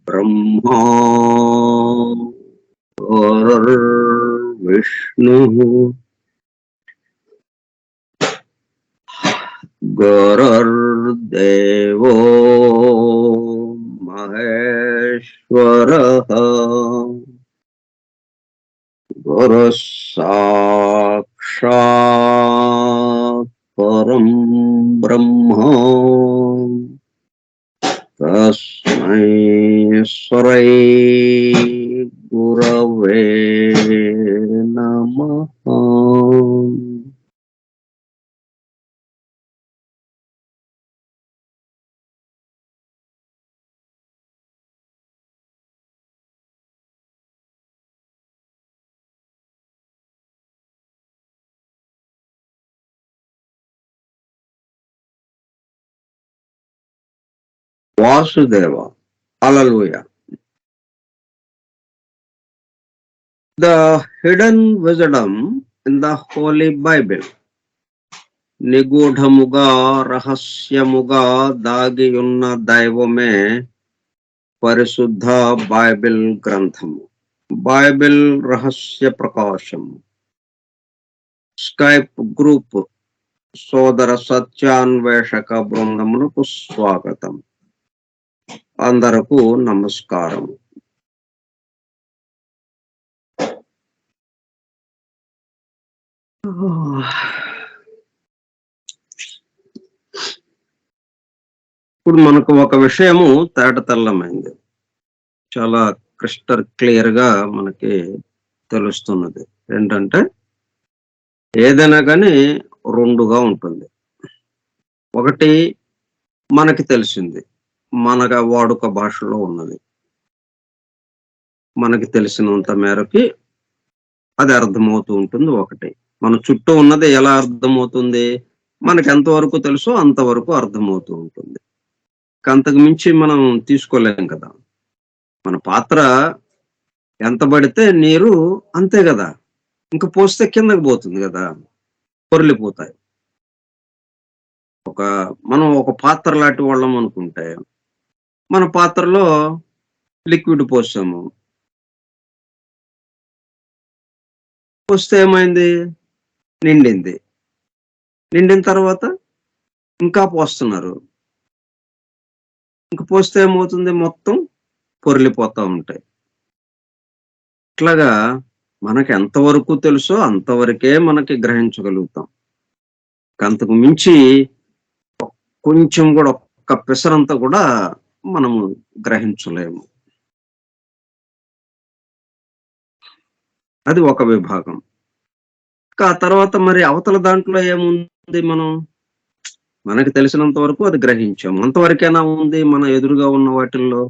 ब्रह्मा विष्णु गुरुर्देवो महेश्वरः गुरुः साक्षात् परं ब्रह्म तस्मै श्री गुरवे नमः। Vasudeva. Hallelujah. The hidden wisdom in the Holy Bible. నిగూఢముగా రహస్యముగా దాగియున్న దైవమే పరిశుద్ధ బైబిల్ గ్రంథము. బైబిల్ రహస్య ప్రకాశము. స్కైప్ గ్రూప్ సోదర సత్యాన్వేషక బృందమునకు స్వాగతం. అందరకు నమస్కారం. ఇప్పుడు మనకు ఒక విషయము తేటతెల్లమైంది, చాలా క్రిస్టల్ క్లియర్ గా మనకి తెలుస్తున్నది. ఏంటంటే ఏదైనా కానీ రెండుగా ఉంటుంది. ఒకటి మనకి తెలిసింది, మన వాడుక భాషలో ఉన్నది, మనకి తెలిసినంత మేరకి అది అర్థమవుతూ ఉంటుంది. ఒకటి మన చుట్టూ ఉన్నది ఎలా అర్థమవుతుంది, మనకి ఎంతవరకు తెలుసో అంతవరకు అర్థమవుతూ ఉంటుంది. అంతకు మించి మనం తీసుకోలేం కదా. మన పాత్ర ఎంత పడితే నీరు అంతే కదా, ఇంకా పోస్తే కిందకి పోతుంది కదా, పొర్లిపోతాయి. మనం ఒక పాత్ర లాంటి వాళ్ళం అనుకుంటే మన పాత్రలో లిక్విడ్ పోసాము, పోస్తే ఏమైంది, నిండింది. నిండిన తర్వాత ఇంకా పోస్తున్నారు, ఇంక పోస్తే ఏమవుతుంది, మొత్తం పొర్లిపోతూ ఉంటాయి. ఇట్లాగా మనకి ఎంతవరకు తెలుసో అంతవరకే మనకి గ్రహించగలుగుతాం. అంతకు మించి కొంచెం కూడా ఒక్క పిసరంతా కూడా మనము గ్రహించలేము. అది ఒక విభాగం. ఆ తర్వాత మరి అవతల దాంట్లో ఏముంది, మనకి తెలిసినంత వరకు అది గ్రహించాము, అంతవరకైనా ఉంది. మన ఎదురుగా ఉన్న వాటిల్లో,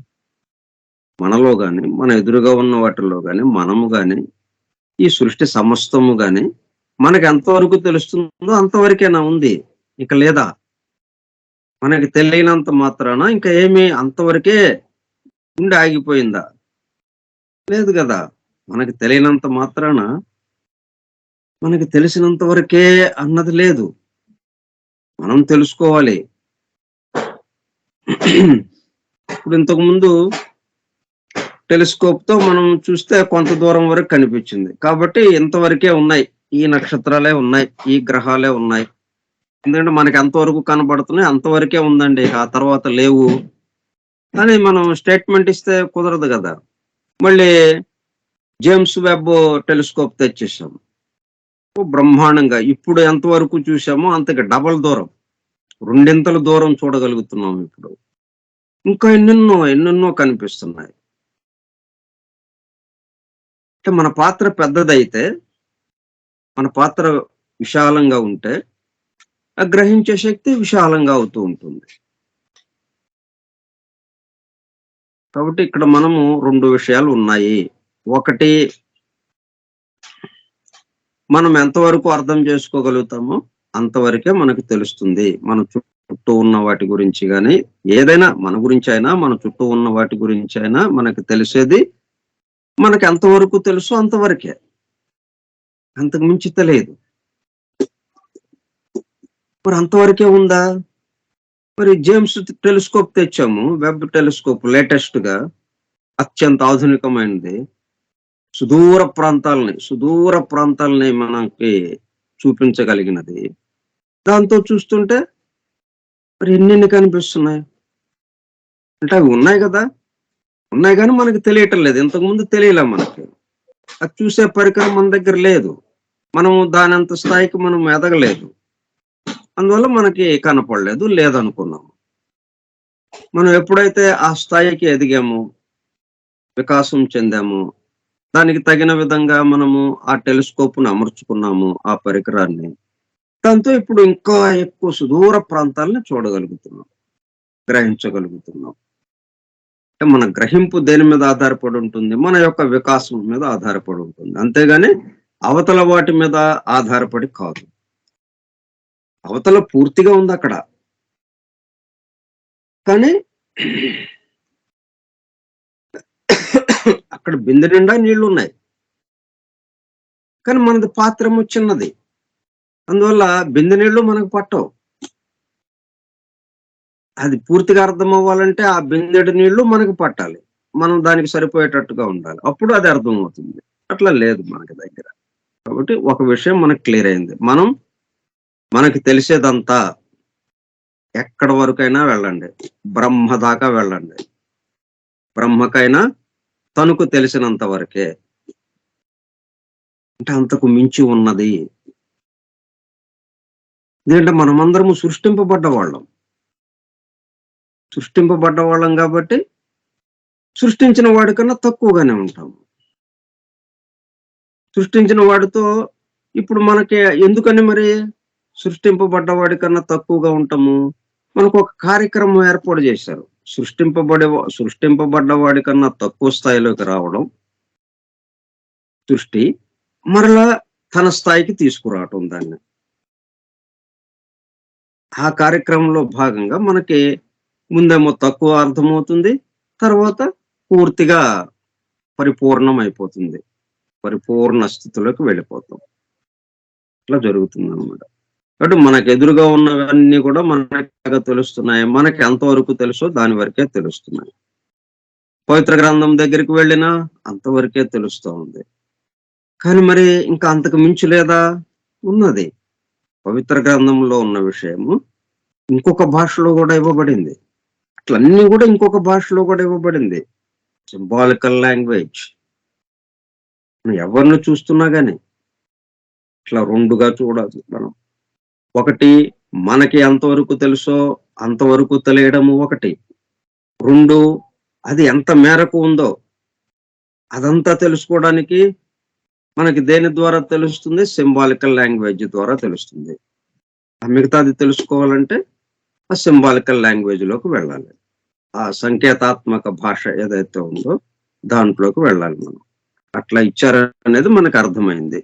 మనలో గాని మన ఎదురుగా ఉన్న వాటిల్లో గాని, మనము గాని ఈ సృష్టి సమస్తము గాని మనకి ఎంతవరకు తెలుస్తుందో అంతవరకైనా ఉంది. ఇక లేదా మనకి తెలియనంత మాత్రాన ఇంకా ఏమి అంతవరకే ఉండి ఆగిపోయిందా? లేదు కదా. మనకి తెలియనంత మాత్రాన మనకి తెలిసినంత వరకే అన్నది లేదు, మనం తెలుసుకోవాలి. ఇప్పుడు ఇంతకు ముందు టెలిస్కోప్ తో మనం చూస్తే కొంత దూరం వరకు కనిపించింది, కాబట్టి ఇంతవరకే ఉన్నాయి, ఈ నక్షత్రాలే ఉన్నాయి, ఈ గ్రహాలే ఉన్నాయి. ఎందుకంటే మనకి ఎంతవరకు కనబడుతున్నాయి అంతవరకే ఉందండి, ఆ తర్వాత లేవు అని మనం స్టేట్మెంట్ ఇస్తే కుదరదు కదా. మళ్ళీ జేమ్స్ వెబ్ టెలిస్కోప్ తెచ్చేసాము, బ్రహ్మాండంగా ఇప్పుడు ఎంతవరకు చూసామో అంతకి డబల్ దూరం, రెండింతల దూరం చూడగలుగుతున్నాం. ఇప్పుడు ఇంకా ఎన్నెన్నో కనిపిస్తున్నాయి. అంటే మన పాత్ర పెద్దదైతే, మన పాత్ర విశాలంగా ఉంటే ఆ గ్రహించే శక్తి విశాలంగా అవుతూ ఉంటుంది. కాబట్టి ఇక్కడ మనము 2 విషయాలు ఉన్నాయి. ఒకటి, మనం ఎంతవరకు అర్థం చేసుకోగలుగుతామో అంతవరకే మనకు తెలుస్తుంది. మన చుట్టూ ఉన్న వాటి గురించి గాని, ఏదైనా మన గురించైనా, మన చుట్టూ ఉన్న వాటి గురించైనా మనకు తెలిసేది మనకు ఎంతవరకు తెలుసో అంతవరకే. అంతకు మించి తెలియదు. మరి అంతవరకే ఉందా? మరి జేమ్స్ టెలిస్కోప్ తెచ్చాము. వెబ్ టెలిస్కోప్ లేటెస్ట్‌గా అత్యంత ఆధునికమైనది. సుదూర ప్రాంతాలని మనకి చూపించగలిగినది. దాంతో చూస్తుంటే మరి ఎన్నెన్ని కనిపిస్తున్నాయి. అంటే అవి ఉన్నాయి గదా! ఉన్నాయి గానీ మనకు తెలియటం లేదు. ఇంతకుముందు తెలియలే మనకి. అది చూసే పరికరం మన దగ్గర లేదు. మనం దానంత స్థాయికి మనం ఎదగలేదు. అందువల్ల మనకి కనపడలేదు, లేదనుకున్నాం. మనం ఎప్పుడైతే ఆ స్థాయికి ఎదిగామో, వికాసం చెందామో, దానికి తగిన విధంగా మనము ఆ టెలిస్కోప్‌ని అమర్చుకున్నాము, ఆ పరికరాన్ని. దాంతో ఇప్పుడు ఇంకా ఎక్కువ సుదూర ప్రాంతాలను చూడగలుగుతున్నాం, గ్రహించగలుగుతున్నాం. అంటే మన గ్రహింపు దేని మీద ఆధారపడి ఉంటుంది? మన యొక్క వికాసం మీద ఆధారపడి ఉంటుంది. అంతేగాని అవతల వాటి మీద ఆధారపడి కాదు. అవతల పూర్తిగా ఉందక్కడ. కానీ అక్కడ బిందె నిండా నీళ్లున్నాయి. కానీ మనది పాత్రేమో చిన్నది. అందువల్ల బిందె నీళ్లు మనకు పట్టవు. అది పూర్తిగా అర్థమవ్వాలంటే ఆ బిందెడు నీళ్లు మనకు పట్టాలి. మనం దానికి సరిపోయేటట్టుగా ఉండాలి. అప్పుడు అది అర్థమవుతుంది. అట్లా లేదు మనకి దగ్గర. కాబట్టి ఒక విషయం మనకు క్లియర్ అయింది. మనకి తెలిసేదంతా ఎక్కడి వరకైనా వెళ్ళండి. బ్రహ్మ దాకా వెళ్ళండి. బ్రహ్మకైనా తనకు తెలిసినంత వరకే. అంటే అంతకు మించి ఉన్నది. ఎందుకంటే మనమందరము సృష్టింపబడ్డ వాళ్ళం కాబట్టి సృష్టించిన వాడికన్నా తక్కువగానే ఉంటాము. సృష్టించిన వాడితో ఇప్పుడు మనకి ఎందుకని మరి సృష్టింపబడ్డ వాడికన్నా తక్కువగా ఉంటాము? మనకు ఒక కార్యక్రమం ఏర్పాటు చేశారు. సృష్టింపబడ్డ వాడికన్నా తక్కువ స్థాయిలోకి రావడం, సృష్టి మరలా తన స్థాయికి తీసుకురావటం దాన్ని. ఆ కార్యక్రమంలో భాగంగా మనకి ముందేమో తక్కువ అర్థమవుతుంది. తర్వాత పూర్తిగా పరిపూర్ణమైపోతుంది. పరిపూర్ణ స్థితిలోకి వెళ్ళిపోతాం. ఇట్లా జరుగుతుందనమాట. కాబట్టి మనకు ఎదురుగా ఉన్నవన్నీ కూడా మనకు తెలుస్తున్నాయి. మనకి ఎంతవరకు తెలుసో దాని వరకే తెలుస్తున్నాయి. పవిత్ర గ్రంథం దగ్గరికి వెళ్ళినా అంతవరకే తెలుస్తూ ఉంది. కానీ మరి ఇంకా అంతకు మించి లేదా? ఉన్నది. పవిత్ర గ్రంథంలో ఉన్న విషయము ఇంకొక భాషలో కూడా ఇవ్వబడింది. అట్లన్నీ కూడా ఇంకొక భాషలో కూడా ఇవ్వబడింది. Symbolical language. ఎవరిని చూస్తున్నా గాని ఇట్లా 2గా చూడాలి మనం. ఒకటి, మనకి ఎంతవరకు తెలుసో అంతవరకు తెలియడము ఒకటి. 2, అది ఎంత మేరకు ఉందో అదంతా తెలుసుకోవడానికి మనకి దేని ద్వారా తెలుస్తుంది? సింబాలికల్ లాంగ్వేజ్ ద్వారా తెలుస్తుంది. ఆ మిగతాది తెలుసుకోవాలంటే ఆ సింబాలికల్ లాంగ్వేజ్ లోకి వెళ్ళాలి. ఆ సంకేతాత్మక భాష ఏదైతే ఉందో దాంట్లోకి వెళ్ళాలి మనం. అట్లా ఇచ్చారనేది మనకు అర్థమైంది.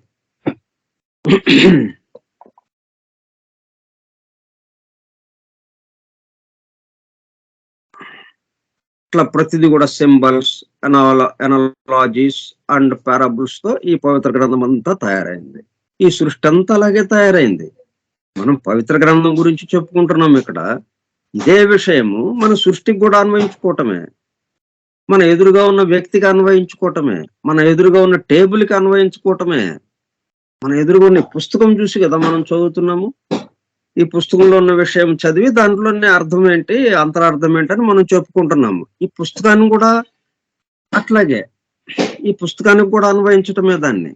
ఇట్లా ప్రతిదీ కూడా సింబల్స్, ఎనాలజీస్ అండ్ పారాబుల్స్ తో ఈ పవిత్ర గ్రంథం అంతా తయారైంది. ఈ సృష్టి అంతా అలాగే తయారైంది. మనం పవిత్ర గ్రంథం గురించి చెప్పుకుంటున్నాం ఇక్కడ. ఇదే విషయము మన సృష్టికి కూడా అన్వయించుకోవటమే. మన ఎదురుగా ఉన్న వ్యక్తికి అన్వయించుకోవటమే. మన ఎదురుగా ఉన్న టేబుల్కి అన్వయించుకోవటమే. మన ఎదురుగా ఉన్న పుస్తకం చూసి కదా మనం చదువుతున్నాము. ఈ పుస్తకంలో ఉన్న విషయం చదివి దాంట్లోనే అర్థం ఏంటి, అంతరార్థం ఏంటని మనం చెప్పుకుంటున్నాము. ఈ పుస్తకాన్ని కూడా అట్లాగే, ఈ పుస్తకానికి కూడా అన్వయించటమే దాన్ని.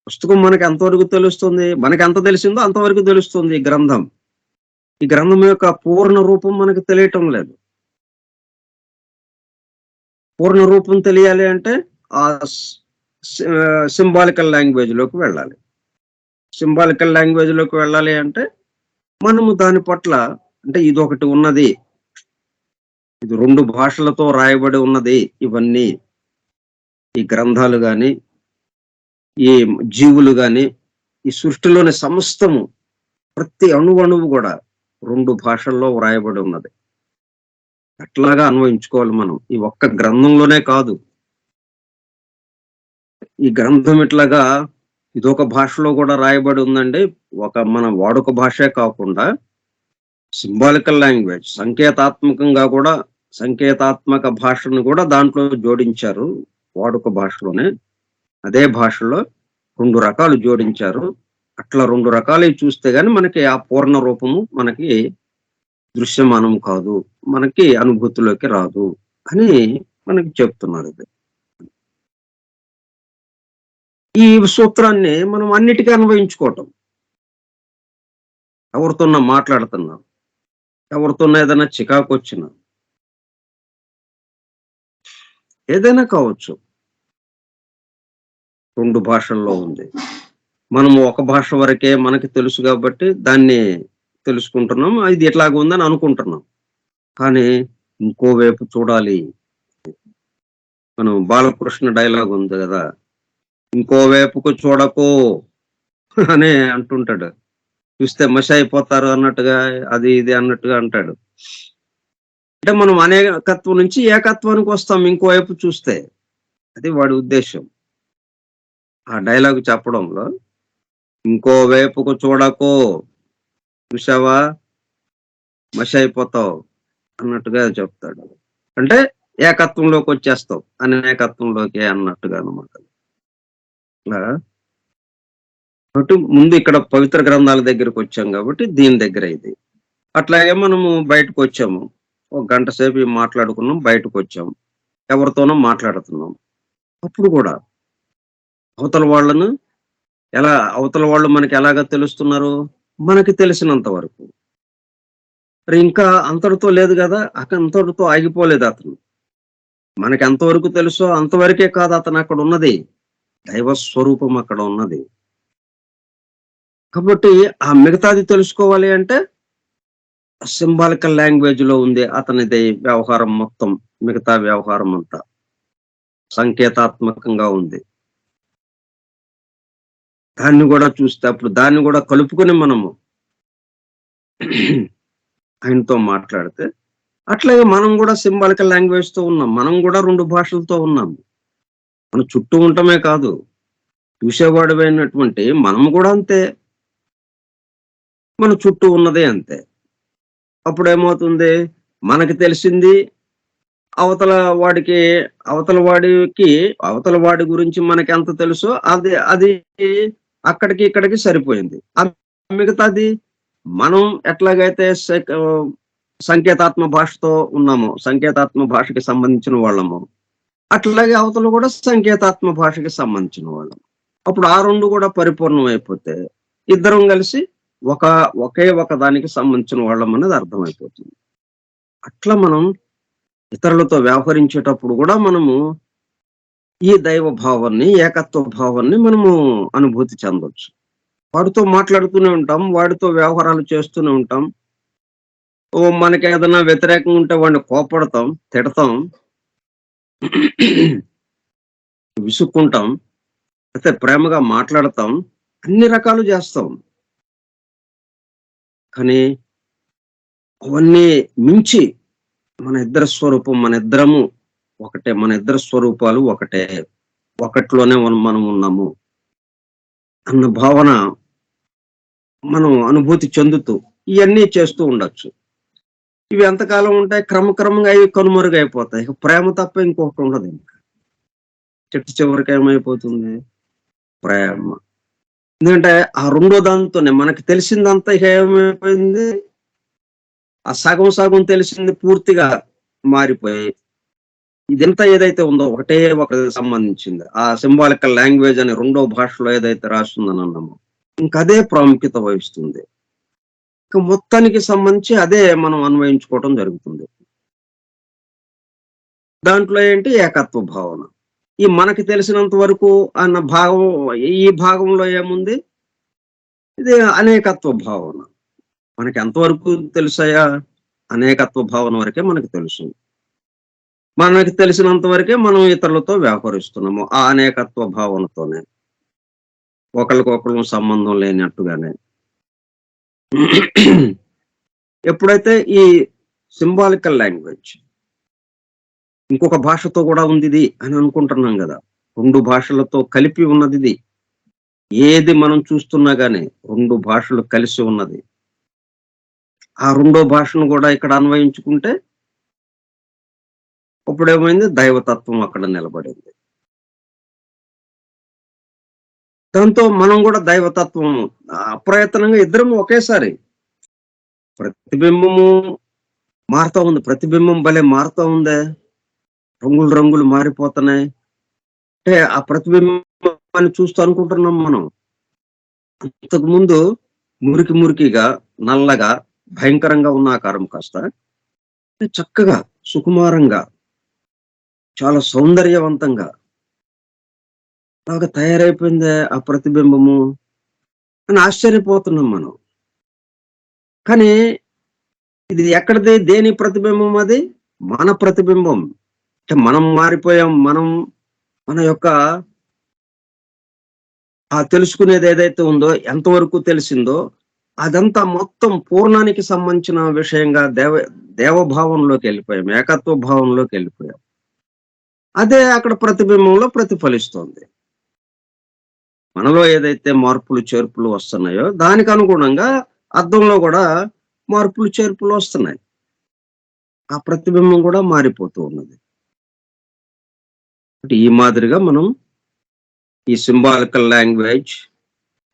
పుస్తకం మనకి ఎంతవరకు తెలుస్తుంది? మనకి ఎంత తెలిసిందో అంతవరకు తెలుస్తుంది ఈ గ్రంథం. ఈ గ్రంథం యొక్క పూర్ణ రూపం మనకు తెలియటం లేదు. పూర్ణ రూపం తెలియాలి అంటే ఆ సింబాలికల్ లాంగ్వేజ్ లోకి వెళ్ళాలి. సింబాలికల్ లాంగ్వేజ్ లోకి వెళ్ళాలి అంటే మనము దాని పట్ల, అంటే ఇదొకటి ఉన్నది, ఇది 2 భాషలతో రాయబడి ఉన్నది ఇవన్నీ. ఈ గ్రంథాలు గాని, ఈ జీవులు గాని, ఈ సృష్టిలోని సమస్తము ప్రతి అణువణువు గూడా 2 భాషల్లో వ్రాయబడి ఉన్నది. అట్లాగా అన్వయించుకోవాలి మనం. ఈ ఒక్క గ్రంథంలోనే కాదు. ఈ గ్రంథం ఇట్లాగా ఇదొక భాషలో గూడా రాయబడి ఉందండి. మన వాడుక భాషే కాకుండా సింబాలికల్ లాంగ్వేజ్ సంకేతాత్మకంగా కూడా సంకేతాత్మక భాషను కూడా దాంట్లో జోడించారు. వాడుక భాషలోనే. అదే భాషలో 2 రకాలు జోడించారు. అట్లా 2 రకాలయి చూస్తే గాని మనకి ఆ పూర్ణ రూపము మనకి దృశ్యమానం కాదు. మనకి అనుభూతిలోకి రాదు అని మనకి చెప్తున్నారు ఇది. ఈ సూత్రాన్ని మనం అన్నిటికీ అన్వయించుకోవటం. ఎవరితోన్నా మాట్లాడుతున్నాం. ఎవరితోన్నా ఏదైనా చికాకొచ్చినా ఏదైనా కావచ్చు. 2 భాషల్లో ఉంది. మనము ఒక భాష వరకే మనకి తెలుసు గాబట్టి దాన్ని తెలుసుకుంటున్నాం. ఇది ఇట్లాగుందని అనుకుంటున్నాం. కానీ ఇంకో వైపు చూడాలి. మనం బాలకృష్ణ డైలాగ్ ఉంది గదా! ఇంకో వైపుకు చూడకు అని అంటుంటాడు. చూస్తే మషయిపోతారు అన్నట్టుగా అది ఇది అన్నట్టుగా అంటాడు. అంటే మనం అనేకత్వం నుంచి ఏకత్వానికి వస్తాం ఇంకోవైపు చూస్తే. అది వాడి ఉద్దేశ్యం. ఆ డైలాగ్ చెప్పడంలో ఇంకో వైపుకు చూడకు చూసావా మషయిపోతావు అన్నట్టుగా చెప్తాడు. అంటే ఏకత్వంలోకి వచ్చేస్తావు అనేకత్వంలోకి అన్నట్టుగా అన్నమాట. ఇట్లా ముందు ఇక్కడ పవిత్ర గ్రంథాల దగ్గరికి వచ్చాం కాబట్టి దీని దగ్గర ఇది. అట్లాగే మనము బయటకొచ్చాము. ఒక గంట సేపు మాట్లాడుకున్నాం, బయటకొచ్చాం. ఎవరితోనో మాట్లాడుతున్నాం. అప్పుడు కూడా అవతల వాళ్ళు మనకి ఎలాగా తెలుస్తున్నారు? మనకి తెలిసినంత వరకు. మరి ఇంకా అంతటితో లేదు గదా! అంతటితో ఆగిపోలేదు అతను. మనకి ఎంతవరకు తెలుసో అంతవరకే కాదు అతను అక్కడ ఉన్నది. దైవ స్వరూపం అక్కడ ఉన్నది. కాబట్టి ఆ మిగతాది తెలుసుకోవాలి అంటే సింబాలికల్ లాంగ్వేజ్‌లో ఉంది అతనిది వ్యవహారం మొత్తం. మిగతా వ్యవహారం అంతా. సంకేతాత్మకంగా ఉంది. దాన్ని గూడా చూస్తే అప్పుడు దాన్ని గూడా కలుపుకొని మనము ఆయనతో మాట్లాడితే అట్లాగే మనం గూడా సింబాలికల్ లాంగ్వేజ్‌తో ఉన్నాం. మనం గూడా 2 భాషలతో ఉన్నాం. మన చుట్టూ ఉండటమే కాదు. చూసేవాడివైనటువంటి మనం గూడా అంతే. మన చుట్టూ ఉన్నదే అంతే. అప్పుడేమవుతుంది? మనకి తెలిసింది అవతల వాడికి అవతల వాడి గురించి మనకెంత తెలుసో అది అక్కడికి ఇక్కడికి సరిపోయింది. మిగతాది మనం ఎట్లాగైతే సంకేతాత్మక భాషతో ఉన్నామో, సంకేతాత్మక భాషకి సంబంధించిన వాళ్ళమో, అట్లాగే అవతల కూడా సంకేతాత్మక భాషకి సంబంధించిన వాళ్ళం. అప్పుడు ఆ 2 కూడా పరిపూర్ణం అయిపోతే ఇద్దరం కలిసి ఒకే ఒక దానికి సంబంధించిన వాళ్ళం అనేది అర్థమైపోతుంది. అట్లా మనం ఇతరులతో వ్యవహరించేటప్పుడు కూడా మనము ఈ దైవ భావాన్ని, ఏకత్వ భావాన్ని మనము అనుభూతి చెందొచ్చు. వాడితో మాట్లాడుతూనే ఉంటాం. వాడితో వ్యవహారాలు చేస్తూనే ఉంటాం. మనకేదైనా వ్యతిరేకంగా ఉంటే వాడిని కోప్పడతాం, తిడతాం, విసుక్కుంటాం, అయితే ప్రేమగా మాట్లాడతాం, అన్ని రకాలు చేస్తాం. కానీ అవన్నీ మించి మన ఇద్దరి స్వరూపం మనిద్దరము ఒకటే. మన ఇద్దరి స్వరూపాలు ఒకటే. ఒకటిలోనే మనం ఉన్నాము అన్న భావన మనం అనుభూతి చెందుతూ ఇవన్నీ చేస్తూ ఉండొచ్చు. ఇవి ఎంతకాలం ఉంటాయి? క్రమక్రమంగా అవి కనుమరుగైపోతాయి. ఇక ప్రేమ తప్ప ఇంకొకటి ఉండదు. ఇంకా చిట్ట చివరికి ఏమైపోతుంది? ప్రేమ. ఎందుకంటే ఆ రెండో దాంతోనే మనకి తెలిసిందంతా ఇక ఏమైపోయింది? ఆ సగం సగం తెలిసింది పూర్తిగా మారిపోయి ఇదంతా ఏదైతే ఉందో ఒకటే ఒకటి సంబంధించింది. ఆ సింబాలికల్ లాంగ్వేజ్ అనే రెండో భాషలో ఏదైతే రాస్తుందని అన్నామో ఇంకదే ప్రాముఖ్యత వహిస్తుంది. ఇక మొత్తానికి సంబంధించి అదే మనం అన్వయించుకోవటం జరుగుతుంది. దాంట్లో ఏంటి? ఏకత్వ భావన. ఈ మనకి తెలిసినంత వరకు అన్న భాగం ఈ భాగంలో ఏముంది? ఇది అనేకత్వ భావన. మనకి ఎంతవరకు తెలుసయ్యా? అనేకత్వ భావన వరకే మనకు తెలుసు. మనకు తెలిసినంత వరకే మనం ఇతరులతో వ్యవహరిస్తున్నాము. ఆ అనేకత్వ భావనతోనే. ఒకళ్ళకొకళ్ళు సంబంధం లేనట్టుగానే. ఎప్పుడైతే ఈ సింబాలికల్ లాంగ్వేజ్ ఇంకొక భాషతో గూడా ఉందిది అని అనుకుంటున్నాం గదా! 2 భాషలతో కలిపి ఉన్నదిది. ఏది మనం చూస్తున్నా గాని 2 భాషలు కలిసి ఉన్నది. ఆ రెండో భాషను గూడా ఇక్కడ అన్వయించుకుంటే అప్పుడేమైంది దైవతత్వం అక్కడ నిలబడింది. దాంతో మనం గూడా దైవతత్వం అప్రయత్నంగా ఇద్దరము ఒకేసారి ప్రతిబింబము మారుతా ఉంది. ప్రతిబింబం భలే మారుతా ఉందే! రంగులు రంగులు మారిపోతున్నాయి. అంటే ఆ ప్రతిబింబాన్ని చూస్తూ అనుకుంటున్నాం మనం. ఇంతకుముందు మురికి మురికిగా, నల్లగా, భయంకరంగా ఉన్న ఆకారం కాస్త చక్కగా, సుకుమారంగా, చాలా సౌందర్యవంతంగా బాగా తయారైపోయిందే ఆ ప్రతిబింబము అని ఆశ్చర్యపోతున్నాం మనం. కానీ ఇది ఎక్కడిది? దేని ప్రతిబింబం అది? మన ప్రతిబింబం. అంటే మనం మారిపోయాం. మన యొక్క ఆ తెలుసుకునేది ఏదైతే ఉందో, ఎంతవరకు తెలిసిందో, అదంతా మొత్తం పూర్ణానికి సంబంధించిన విషయంగా దేవభావంలోకెళ్ళిపోయాం. ఏకత్వ భావంలోకెళ్ళిపోయాం. అదే అక్కడ ప్రతిబింబంలో ప్రతిఫలిస్తోంది. మనలో ఏదైతే మార్పులు, చేర్పులు వస్తున్నాయో, దానికి అనుగుణంగా అద్దంలో గూడా మార్పులు, చేర్పులు వస్తున్నాయి. ఆ ప్రతిబింబం గూడా మారిపోతూ ఉన్నది. అంటే ఈ మాదిరిగా మనం ఈ సింబాలికల్ లాంగ్వేజ్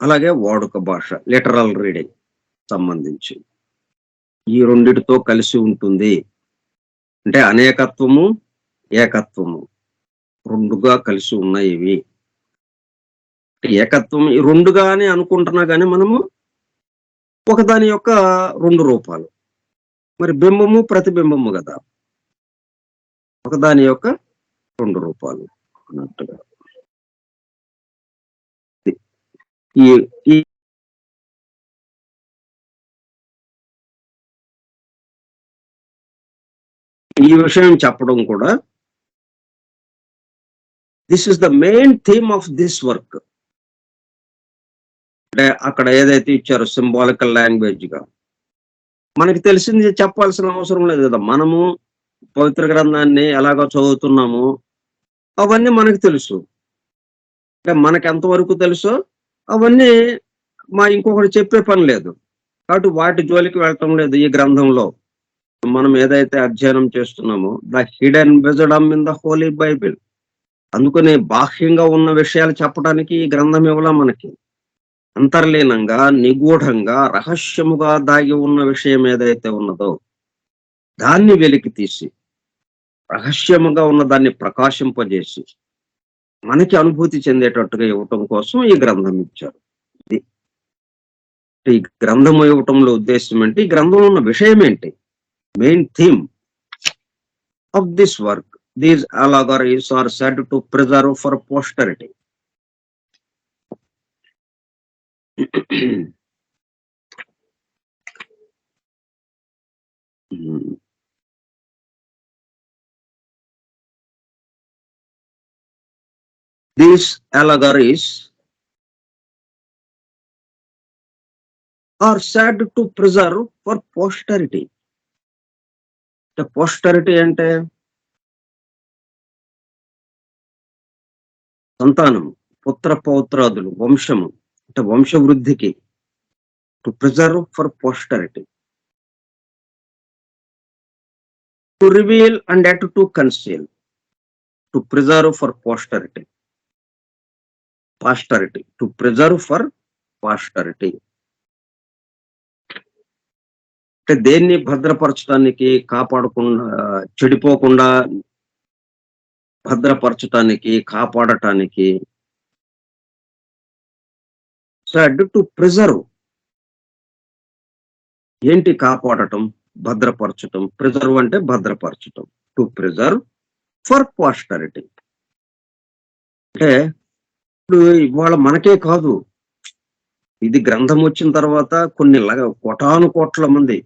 అలాగే వాడుక భాష, లిటరల్ రీడింగ్ సంబంధించి ఈ రెండిటితో కలిసి ఉంటుంది. అంటే అనేకత్వము, ఏకత్వము 2గా కలిసి ఉన్నాయి ఇవి. ఏకత్వం ఈ 2గా అని అనుకుంటున్నా గాని మనము ఒకదాని యొక్క 2 రూపాలు. మరి బింబము, ప్రతిబింబము గదా! ఒకదాని యొక్క 2 రూపాలు అన్నట్టుగా. ఈ ఈ ఈ విషయం చెప్పడం కూడా this is the main theme of this work. అంటే అక్కడ ఏదైతే ఇచ్చారో సింబాలికల్ లాంగ్వేజ్‌గా. మనకి తెలిసింది చెప్పాల్సిన అవసరం లేదు గదా! మనము పవిత్ర గ్రంథాన్ని ఎలాగో చదువుతున్నామో అవన్నీ మనకు తెలుసు. అంటే మనకెంత వరకు తెలుసో అవన్నీ ఇంకొకడు చెప్పే పని లేదు. కాబట్టి వాటి జోలికి వెళ్ళటం లేదు ఈ గ్రంథంలో. మనం ఏదైతే అధ్యయనం చేస్తున్నామో the hidden wisdom in the Holi Bible. అందుకనే బాహ్యంగా ఉన్న విషయాలు చెప్పడానికి ఈ గ్రంథం ఇవ్వలా మనకి. అంతర్లీనంగా, నిగూఢంగా, రహస్యముగా దాగి ఉన్న విషయం ఏదైతే ఉన్నదో దాన్ని వెలికి తీసి, రహస్యముగా ఉన్న దాన్ని ప్రకాశింపజేసి, మనకి అనుభూతి చెందేటట్టుగా ఇవ్వటం కోసం ఈ గ్రంథం ఇచ్చారు. ఇది. ఈ గ్రంథము ఇవ్వటంలో ఉద్దేశ్యం ఏంటి? ఈ గ్రంథంలో ఉన్న విషయం ఏంటి? Main theme of this work. These allegories are said to preserve for posterity. These allegories are said to preserve for posterity. The posterity అంటే సంతానము, పుత్ర పౌత్రాదులు, వంశము అంటే వంశవృద్ధికి. To preserve for posterity. To reveal and at to conceal. To preserve for posterity. Posterity. To preserve for posterity. అంటే దేన్ని భద్రపరచడానికి, కాపాడకుండా, చెడిపోకుండా భద్రపరచటానికి, కాపాడటానికి. Said to preserve. ఏంటి కాపాడటం? భద్రపరచటం. ప్రిజర్వ్ అంటే భద్రపరచటం. To preserve for posterity. అంటే ఇప్పుడు ఇవాళ మనకే కాదు, ఇది గ్రంథం వచ్చిన తర్వాత కొన్ని కోటాను కోట్ల మంది,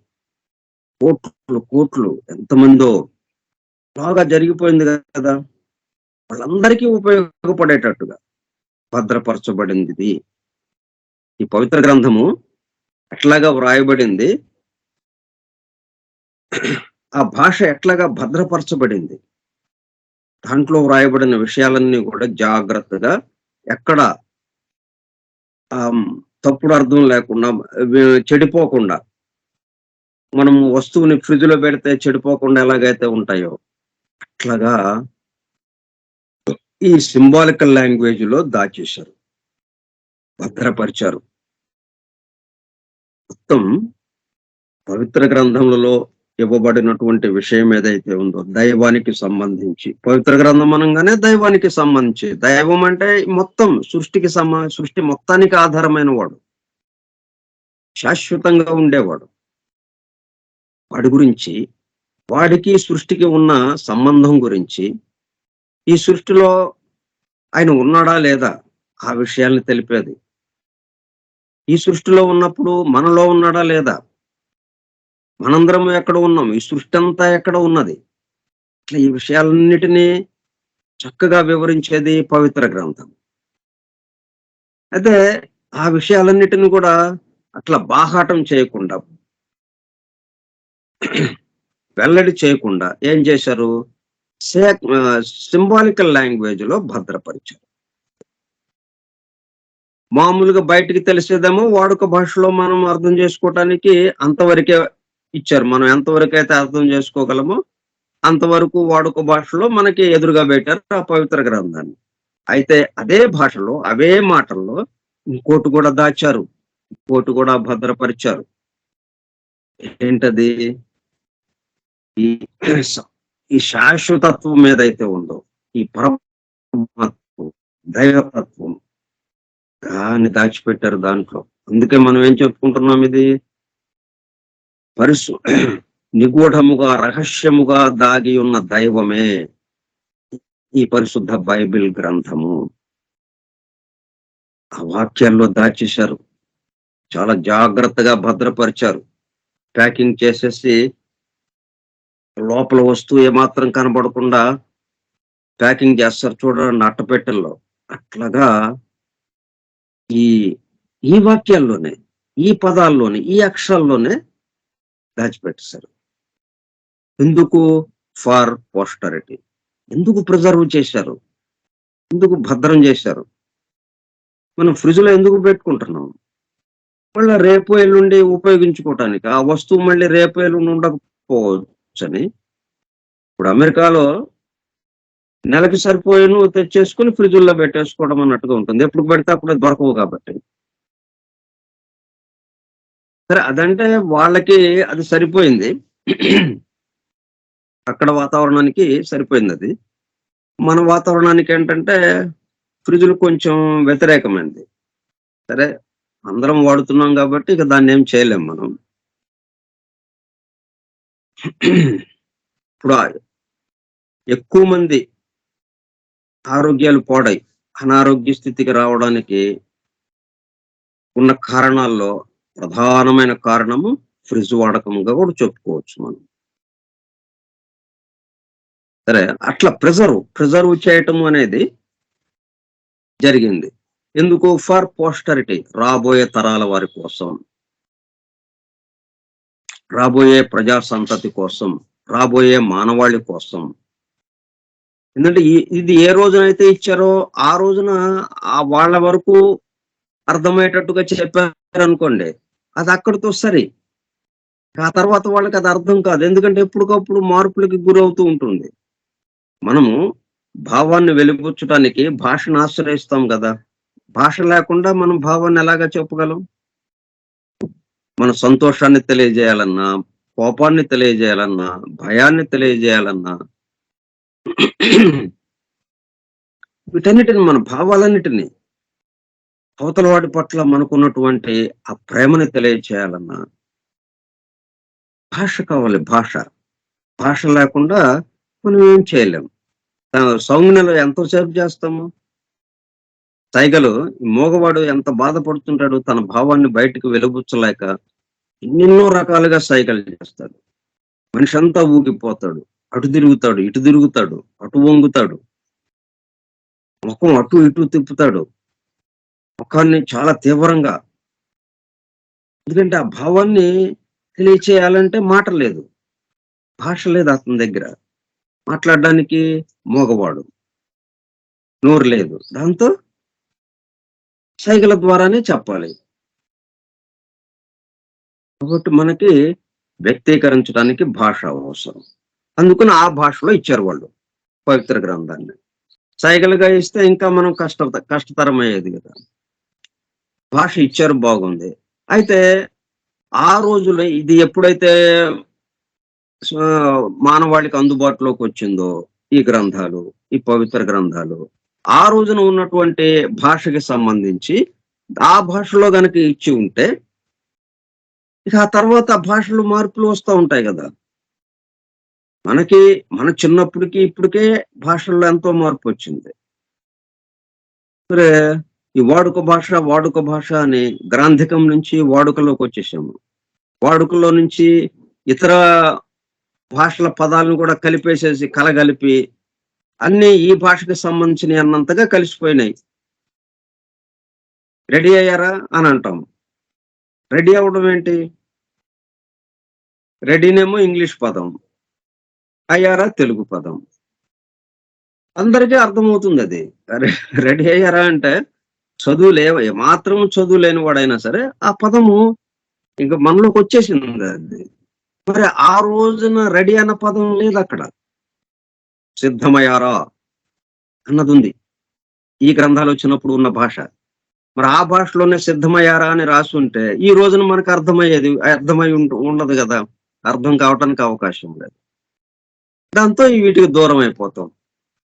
కోట్లు కోట్లు ఎంతమందో బాగా జరిగిపోయింది కదా! వాళ్ళందరికీ ఉపయోగపడేటట్టుగా భద్రపరచబడింది ఇది. ఈ పవిత్ర గ్రంథము ఎట్లాగా వ్రాయబడింది, ఆ భాష ఎట్లాగా భద్రపరచబడింది. దాంట్లో వ్రాయబడిన విషయాలన్నీ కూడా జాగ్రత్తగా ఎక్కడ ఆహ్, తప్పుడు అర్థం లేకుండా చెడిపోకుండా, మనం వస్తువుని ఫ్రిడ్జ్‌లో పెడితే చెడిపోకుండా ఎలాగైతే ఉంటాయో, అట్లాగా ఈ సింబాలికల్ లాంగ్వేజ్‌లో దాచేశారు. భద్రపరిచారు. మొత్తం పవిత్ర గ్రంథములలో ఇవ్వబడినటువంటి విషయం ఏదైతే ఉందో దైవానికి సంబంధించి, పవిత్ర గ్రంథం అనంగానే దైవానికి సంబంధించి, దైవం అంటే మొత్తం సృష్టి మొత్తానికి ఆధారమైన వాడు, శాశ్వతంగా ఉండేవాడు. వాడి గురించి, వాడికి సృష్టికి ఉన్న సంబంధం గురించి, ఈ సృష్టిలో ఆయన ఉన్నాడా లేదా ఆ విషయాల్ని తెలిపేది. ఈ సృష్టిలో ఉన్నప్పుడు మనలో ఉన్నాడా లేదా, మనందరం ఎక్కడ ఉన్నాం, ఈ సృష్టి అంతా ఎక్కడ ఉన్నది, ఇట్లా ఈ విషయాలన్నిటినీ చక్కగా వివరించేది పవిత్ర గ్రంథం. అయితే ఆ విషయాలన్నిటిని కూడా అట్లా బాహాటం చేయకుండా, వెల్లడి చేయకుండా ఏం చేశారు, సింబాలికల్ లాంగ్వేజ్ లో భద్రపరిచారు. మామూలుగా బయటికి తెలిసేదేమో వాడుక భాషలో మనం అర్థం చేసుకోవటానికి అంతవరకే ఇచ్చారు. మనం ఎంతవరకు అయితే అర్థం చేసుకోగలమో అంతవరకు వాడుక భాషలో మనకి ఎదురుగా పెట్టారు ఆ పవిత్ర గ్రంథాన్ని. అయితే అదే భాషలో, అవే మాటల్లో ఇంకోటి కూడా దాచారు. ఇంకోటి కూడా భద్రపరిచారు. ఏంటది? ఈ స ఈ శాశ్వతత్వం ఏదైతే ఉందో, ఈ పరమతత్వం, దైవతత్వం దాన్ని దాచిపెట్టారు దాంట్లో. అందుకే మనం ఏం చెప్పుకుంటున్నాం, ఇది పరిసు నిగూఢముగా, రహస్యముగా దాగి ఉన్న దైవమే ఈ పరిశుద్ధ బైబిల్ గ్రంథము. ఆ వాక్యాల్లో దాచేశారు. చాలా జాగ్రత్తగా భద్రపరిచారు. ప్యాకింగ్ చేసేసి లోపల వస్తువు ఏమాత్రం కనబడకుండా ప్యాకింగ్ చేస్తారు చూడండి అట్టపెట్టెల్లో. అట్లాగా ఈ ఈ వాక్యాల్లోనే, ఈ పదాల్లోనే, ఈ అక్షరాల్లోనే దాచిపెట్టేశారు. ఎందుకు? ఫర్ పోస్టరిటీ. ఎందుకు ప్రిజర్వ్ చేశారు? ఎందుకు భద్రం చేశారు? మనం ఫ్రిడ్జ్‌లో ఎందుకు పెట్టుకుంటున్నాం? మళ్ళా రేపు ఎల్లుండి ఉపయోగించుకోవటానికి. ఆ వస్తువు మళ్ళీ రేపు ఎల్లుండి ఉండకపోవచ్చని. ఇప్పుడు అమెరికాలో నెలకి సరిపోయేను తెచ్చేసుకొని ఫ్రిడ్జుల్లో పెట్టేసుకోవడం అన్నట్టుగా ఉంటుంది. ఎప్పుడు పెడితే అప్పుడు దొరకవు కాబట్టి. సరే అదంటే వాళ్ళకి అది సరిపోయింది. అక్కడ వాతావరణానికి సరిపోయిందది. మన వాతావరణానికి ఏంటంటే ఫ్రిడ్జ్‌లు కొంచెం వ్యతిరేకమైనది. సరే అందరం వాడుతున్నాం కాబట్టి ఇక దాన్నేం చేయలేం మనం. ఇప్పుడు ఎక్కువ మంది ఆరోగ్యాలు పాడై అనారోగ్య స్థితికి రావడానికి ఉన్న కారణాల్లో ప్రధానమైన కారణము ఫ్రిడ్జ్ వాడకంగా కూడా చెప్పుకోవచ్చు మనం. సరే అట్లా ప్రిజర్వ్ చేయటం అనేది జరిగింది. ఎందుకు? ఫర్ పోస్టరిటీ, రాబోయే తరాల వారి కోసం, రాబోయే ప్రజా సంతతి కోసం, రాబోయే మానవాళి కోసం. ఎందుకంటే ఇది ఏ రోజునైతే ఇచ్చారో ఆ రోజున వాళ్ళ వరకు అర్థమయ్యేటట్టుగా చెప్పారనుకోండి, అది అక్కడితో సరి. ఆ తర్వాత వాళ్ళకి అది అర్థం కాదు. ఎందుకంటే ఎప్పటికప్పుడు మార్పులకి గురవుతూ ఉంటుంది. మనము భావాన్ని వెలిబుచ్చటానికి భాషను ఆశ్రయిస్తాం కదా! భాష లేకుండా మనం భావాన్ని ఎలాగా చెప్పగలం? మన సంతోషాన్ని తెలియజేయాలన్నా, కోపాన్ని తెలియజేయాలన్నా, భయాన్ని తెలియజేయాలన్నా వీటన్నిటిని, మన భావాలన్నిటిని, అవతల వాడి పట్ల మనకున్నటువంటి ఆ ప్రేమని తెలియచేయాలన్నా భాష కావాలి. భాష లేకుండా మనం ఏం చేయలేం. సౌజ్ఞలో ఎంతసేపు చేస్తాము? సైగలు, మోగవాడు ఎంత బాధపడుతుంటాడు తన భావాన్ని బయటకు వెలిబుచ్చలేక ఎన్నెన్నో రకాలుగా సైగలు చేస్తాడు. మనిషి అంతా ఊగిపోతాడు. అటు తిరుగుతాడు, ఇటు తిరుగుతాడు, అటు వంగుతాడు, ముఖం అటు ఇటు తిప్పుతాడు, ముఖాన్ని చాలా తీవ్రంగా. ఎందుకంటే ఆ భావాన్ని తెలియచేయాలంటే మాట లేదు, భాష లేదు అతని దగ్గర. మాట్లాడడానికి మోగవాడు, నోరు లేదు. దాంతో సైగల ద్వారానే చెప్పాలి. కాబట్టి మనకి వ్యక్తీకరించడానికి భాష అవసరం. అందుకని ఆ భాషలో ఇచ్చారు వాళ్ళు పవిత్ర గ్రంథాన్ని. సైగలుగా ఇస్తే ఇంకా మనం కష్టతరం అయ్యేది కదా. భాష ఇచ్చారు, బాగుంది. అయితే ఆ రోజుల్లో ఇది ఎప్పుడైతే మానవాళికి అందుబాటులోకి వచ్చిందో ఈ గ్రంథాలు, ఈ పవిత్ర గ్రంథాలు, ఆ రోజున ఉన్నటువంటి భాషకి సంబంధించి ఆ భాషలో గనక ఇచ్చి ఉంటే ఇక ఆ తర్వాత భాషలు మార్పులు వస్తా ఉంటాయి కదా. మనకి మన చిన్నప్పటికి ఇప్పటికే భాషల్లో ఎంతో మార్పు వచ్చింది. సరే, ఈ వాడుక భాష అని గ్రాంధికం నుంచి వాడుకలోకి వచ్చేసాము. వాడుకలో నుంచి ఇతర భాషల పదాలను కూడా కలిపేసేసి కలగలిపి అన్ని ఈ భాషకి సంబంధించినవి అన్నంతగా కలిసిపోయినాయి. రెడీ అయ్యారా అని అంటాం. రెడీ అవ్వడం ఏంటి? రెడీనేమో ఇంగ్లీష్ పదం, అయ్యారా తెలుగు పదం. అందరికీ అర్థమవుతుంది అది. రెడీ అయ్యారా అంటే మాత్రం చదువు లేని వాడైనా సరే ఆ పదము ఇంక మనలోకి వచ్చేసింది అది. మరి ఆ రోజున రెడీ అన్న పదం లేదు అక్కడ. సిద్ధమయ్యారా అన్నది ఉంది ఈ గ్రంథాలు వచ్చినప్పుడు ఉన్న భాష. మరి ఆ భాషలోనే సిద్ధమయ్యారా అని రాసి ఉంటే ఈ రోజున మనకు అర్థమై ఉండదు కదా. అర్థం కావటానికి అవకాశం లేదు. దాంతో వీటికి దూరం అయిపోతాం.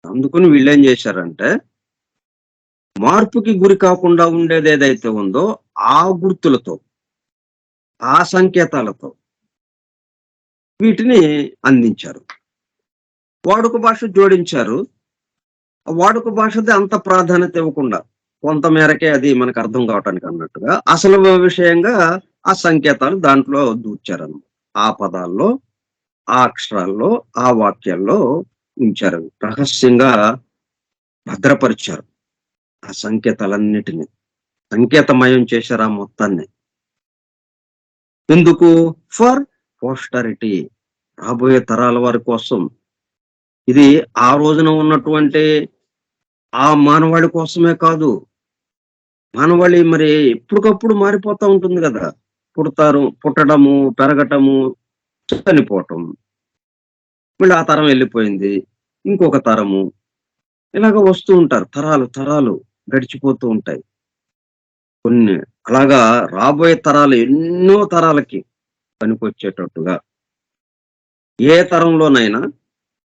అందుకని వీళ్ళేం చేశారంటే మార్పుకి గురి కాకుండా ఉండేది ఏదైతే ఉందో ఆ గుర్తులతో, ఆ సంకేతాలతో వీటిని అందించారు. వాడుక భాష జోడించారు. ఆ వాడుక భాషది అంత ప్రాధాన్యత ఇవ్వకుండా కొంత మేరకే అది మనకు అర్థం కావటానికి అన్నట్టుగా అసలు విషయంగా ఆ సంకేతాలు దాంట్లో దూర్చారన్నమాట. ఆ పదాల్లో, ఆ అక్షరాల్లో, ఆ వాక్యాల్లో ఉంచారు. రహస్యంగా భద్రపరిచారు ఆ సంకేతాలన్నిటిని. సంకేతమయం చేశారు ఆ మొత్తాన్ని. ఎందుకు? ఫర్ పోస్టరిటీ, రాబోయే తరాల వారి కోసం. ఇది ఆ రోజున ఉన్నటువంటి ఆ మానవాళి కోసమే కాదు. మానవాళి మరి ఎప్పటికప్పుడు మారిపోతా ఉంటుంది కదా. పుట్టడము, పెరగటము, చనిపోవటం. మళ్ళీ ఆ తరం వెళ్ళిపోయింది, ఇంకొక తరము, ఇలాగ వస్తూ ఉంటారు. తరాలు తరాలు గడిచిపోతూ ఉంటాయి. కొన్ని అలాగా రాబోయే తరాలు ఎన్నో తరాలకి పనికొచ్చేటట్టుగా ఏ తరంలోనైనా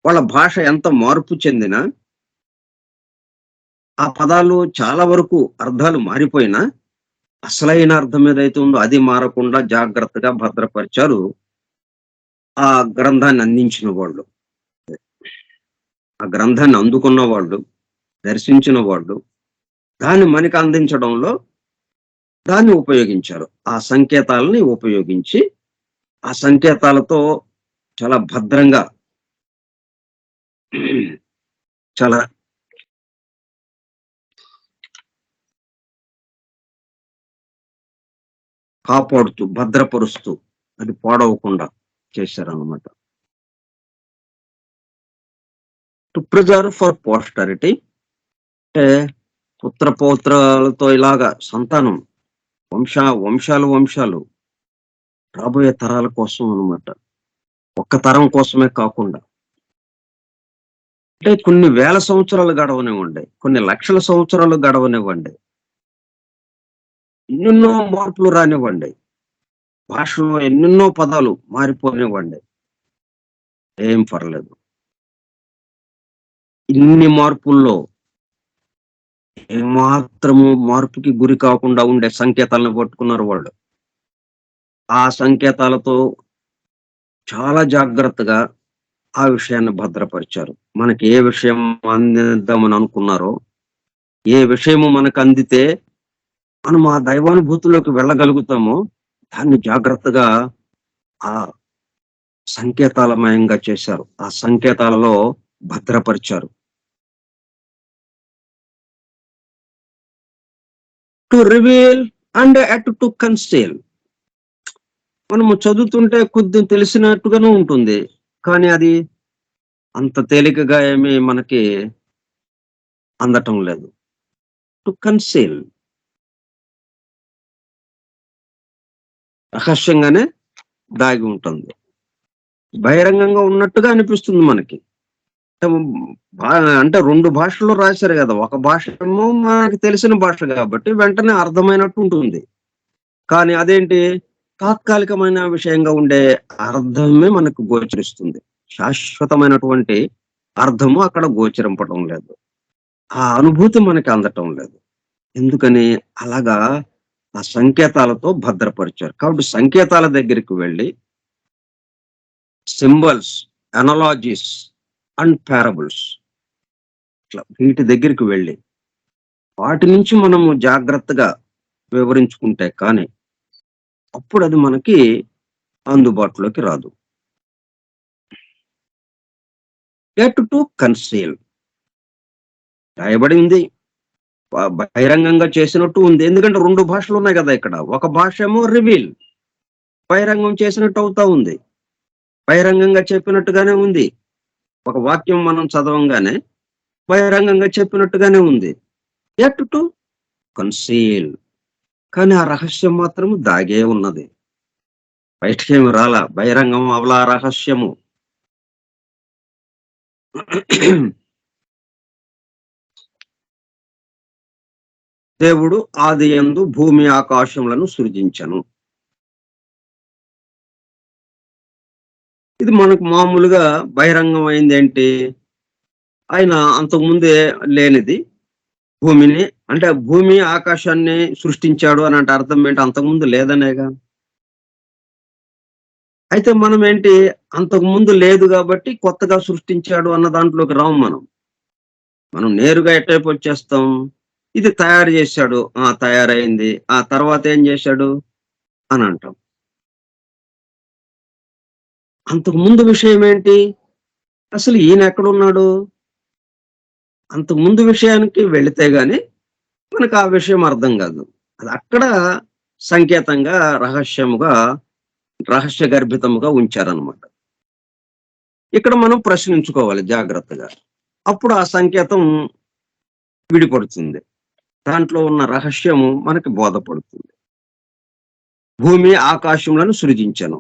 వాళ్ళ భాష ఎంత మార్పు చెందినా ఆ పదాలు చాలా వరకు అర్థాలు మారిపోయినా అసలైన అర్థం ఏదైతే ఉందో అది మారకుండా జాగ్రత్తగా భద్రపరిచారు ఆ గ్రంథాన్ని అందించిన వాళ్ళు. ఆ గ్రంథాన్ని అందుకున్న వాళ్ళు, దర్శించిన వాళ్ళు దాన్ని మనకి అందించడంలో దాన్ని ఉపయోగించారు. ఆ సంకేతాలని ఉపయోగించి ఆ సంకేతాలతో చాలా భద్రంగా చాలా కాపాడుతూ, భద్రపరుస్తూ అది పాడవకుండా చేశారన్నమాట. టు ప్రిజర్వ్ ఫర్ పోస్టరిటీ అంటే పుత్ర పౌత్రాలతో ఇలాగా సంతానం, వంశాలు రాబోయే తరాల కోసం అన్నమాట. ఒక్క తరం కోసమే కాకుండా అంటే కొన్ని వేల సంవత్సరాలు గడవనివ్వండి, కొన్ని లక్షల సంవత్సరాలు గడవనివ్వండి, ఎన్నెన్నో మార్పులు రానివ్వండి, భాషలో ఎన్నెన్నో పదాలు మారిపోనివ్వండి, ఏం పర్లేదు. ఇన్ని మార్పుల్లో ఏమాత్రము మార్పుకి గురి కాకుండా ఉండే సంకేతాలను పట్టుకున్నారు వాళ్ళు. ఆ సంకేతాలతో చాలా జాగ్రత్తగా ఆ విషయాన్ని భద్రపరిచారు. మనకి ఏ విషయం అందిద్దామని అనుకున్నారో, ఏ విషయము మనకు అందితే మనం ఆ దైవానుభూతిలోకి వెళ్ళగలుగుతామో దాన్ని జాగ్రత్తగా ఆ సంకేతాలమయంగా చేశారు. ఆ సంకేతాలలో భద్రపరిచారు. To reveal and at to conceal. మనము చదువుతుంటే కొద్దిగా తెలిసినట్టుగానే ఉంటుంది. కానీ అది అంత తేలికగా ఏమి మనకి అందటం లేదు. టు కన్సీల్, రహస్యంగానే దాగి ఉంటుంది. బహిరంగంగా ఉన్నట్టుగా అనిపిస్తుంది మనకి. హ్మ్. భా అంటే 2 భాషల్లో రాశారు గదా! ఒక భాష ఏమో మనకి తెలిసిన భాష గాబట్టి వెంటనే అర్థమైనట్టు ఉంటుంది. కానీ అదేంటి, తాత్కాలికమైన విషయంగా ఉండే అర్థమే మనకు గోచరిస్తుంది. శాశ్వతమైనటువంటి అర్థము అక్కడ గోచరింపటం లేదు. ఆ అనుభూతి మనకి అందటం లేదు. ఎందుకని? అలాగా ఆ సంకేతాలతో భద్రపరిచారు. కాబట్టి సంకేతాల దగ్గరికి వెళ్లి సింబల్స్, అనాలజీస్ అండ్ పారబుల్స్, ఇట్లా వీటి దగ్గరికి వెళ్లి వాటి నుంచి మనము జాగ్రత్తగా వివరించుకుంటే కానీ అప్పుడది మనకి అందుబాటులోకి రాదు. ఎట్ టు కన్సీల్ రాయబడి ఉంది. బహిరంగంగా చేసినట్టు ఉంది. ఎందుకంటే 2 భాషలున్నాయి గదా! ఇక్కడ. ఒక భాష ఏమో రివీల్, బహిరంగం చేసినట్టు అవుతా ఉంది. బహిరంగంగా చెప్పినట్టుగానే ఉంది. ఒక వాక్యం మనం చదవంగానే బహిరంగంగా చెప్పినట్టుగానే ఉంది. ఎట్ టు కన్సీల్, కానీ ఆ రహస్యం మాత్రం దాగే ఉన్నది. బయటికేమి రాలా. బహిరంగం అవలా రహస్యము. దేవుడు ఆదియందు భూమి ఆకాశములను సృజించెను. ఇది మనకు మామూలుగా బహిరంగం అయిందేంటి? ఆయన అంతకుముందే లేనిది భూమిని, అంటే భూమి, ఆకాశాన్ని సృష్టించాడు అనంటే అర్థం ఏంటి? అంతకుముందు లేదనేగా. అయితే మనమేంటి, అంతకుముందు లేదు గాబట్టి కొత్తగా సృష్టించాడు అన్న దాంట్లోకి రాము మనం. మనం నేరుగా ఎటువైపొచ్చేస్తాం? ఇది తయారు జేశాడు. ఆ! తయారైంది. ఆ తర్వాత ఏం జేశాడు? అనంటాం. అంతకు ముందు విషయమేంటి? అసలు ఈయనెక్కడున్నాడు? అంతకు ముందు విషయానికి వెళితే గాని మనకు ఆ విషయం అర్థం గాదు. అది అక్కడ సంకేతంగా, రహస్యముగా, రహస్య గర్భితముగా ఉంచారనమాట. ఇక్కడ మనం ప్రశ్నించుకోవాలి జాగ్రత్తగా. అప్పుడు ఆ సంకేతం విడిపడుతుంది. దాంట్లో ఉన్న రహస్యము మనకి బోధపడుతుంది. భూమి ఆకాశములను సృజించెను.